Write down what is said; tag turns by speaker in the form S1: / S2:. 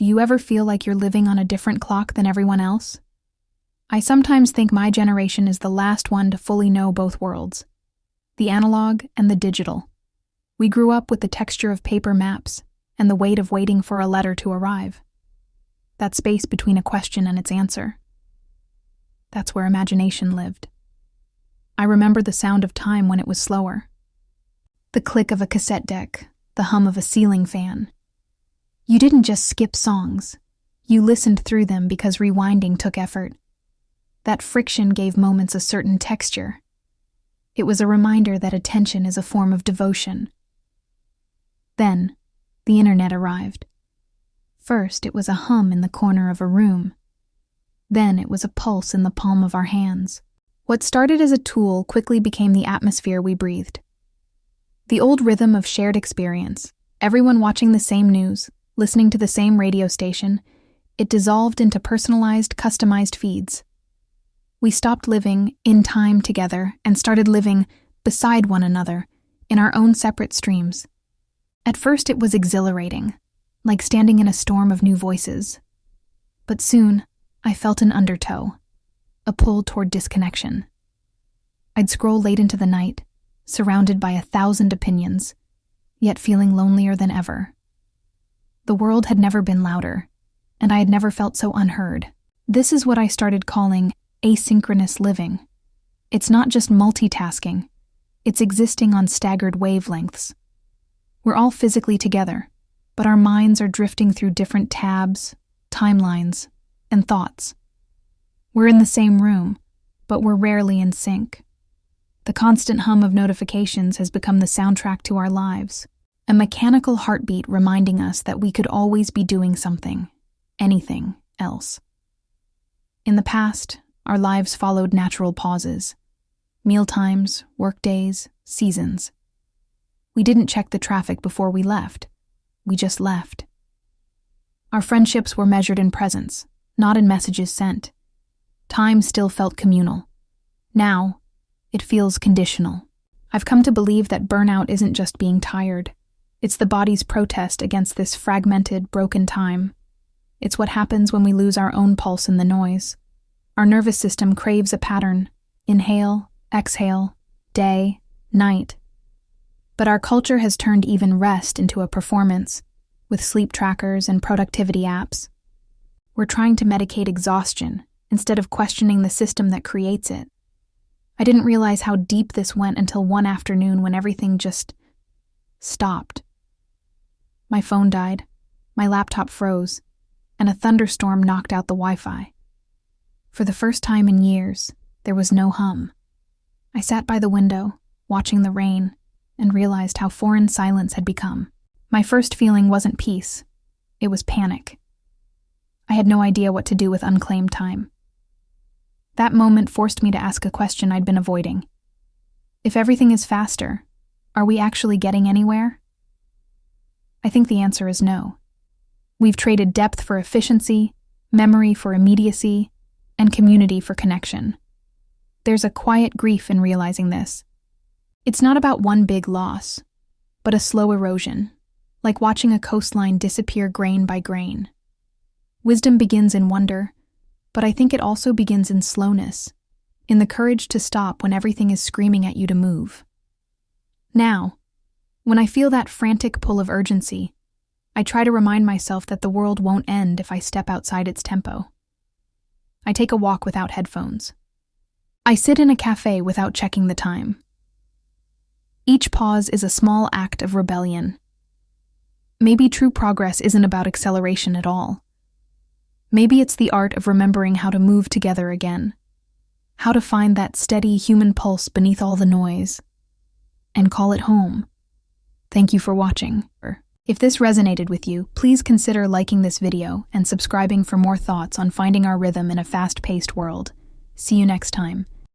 S1: Do you ever feel like you're living on a different clock than everyone else? I sometimes think my generation is the last one to fully know both worlds, the analog and the digital. We grew up with the texture of paper maps and the weight of waiting for a letter to arrive. That space between a question and its answer. That's where imagination lived. I remember the sound of time when it was slower. The click of a cassette deck, the hum of a ceiling fan. You didn't just skip songs. You listened through them because rewinding took effort. That friction gave moments a certain texture. It was a reminder that attention is a form of devotion. Then, the internet arrived. First, it was a hum in the corner of a room. Then it was a pulse in the palm of our hands. What started as a tool quickly became the atmosphere we breathed. The old rhythm of shared experience, everyone watching the same news, listening to the same radio station, it dissolved into personalized, customized feeds. We stopped living in time together and started living beside one another in our own separate streams. At first it was exhilarating, like standing in a storm of new voices. But soon, I felt an undertow, a pull toward disconnection. I'd scroll late into the night, surrounded by 1,000 opinions, yet feeling lonelier than ever. The world had never been louder, and I had never felt so unheard. This is what I started calling asynchronous living. It's not just multitasking, it's existing on staggered wavelengths. We're all physically together, but our minds are drifting through different tabs, timelines, and thoughts. We're in the same room, but we're rarely in sync. The constant hum of notifications has become the soundtrack to our lives, a mechanical heartbeat reminding us that we could always be doing something, anything else. In the past, our lives followed natural pauses, mealtimes, workdays, seasons. We didn't check the traffic before we left. We just left. Our friendships were measured in presence, not in messages sent. Time still felt communal. Now, it feels conditional. I've come to believe that burnout isn't just being tired. It's the body's protest against this fragmented, broken time. It's what happens when we lose our own pulse in the noise. Our nervous system craves a pattern. Inhale, exhale, day, night. But our culture has turned even rest into a performance, with sleep trackers and productivity apps. We're trying to medicate exhaustion instead of questioning the system that creates it. I didn't realize how deep this went until one afternoon when everything just stopped. My phone died, my laptop froze, and a thunderstorm knocked out the Wi-Fi. For the first time in years, there was no hum. I sat by the window, watching the rain, and realized how foreign silence had become. My first feeling wasn't peace, it was panic. I had no idea what to do with unclaimed time. That moment forced me to ask a question I'd been avoiding. If everything is faster, are we actually getting anywhere? I think the answer is no. We've traded depth for efficiency, memory for immediacy, and community for connection. There's a quiet grief in realizing this. It's not about one big loss, but a slow erosion, like watching a coastline disappear grain by grain. Wisdom begins in wonder, but I think it also begins in slowness, in the courage to stop when everything is screaming at you to move. Now, when I feel that frantic pull of urgency, I try to remind myself that the world won't end if I step outside its tempo. I take a walk without headphones. I sit in a cafe without checking the time. Each pause is a small act of rebellion. Maybe true progress isn't about acceleration at all. Maybe it's the art of remembering how to move together again, how to find that steady human pulse beneath all the noise, and call it home. Thank you for watching. If this resonated with you, please consider liking this video and subscribing for more thoughts on finding our rhythm in a fast-paced world. See you next time.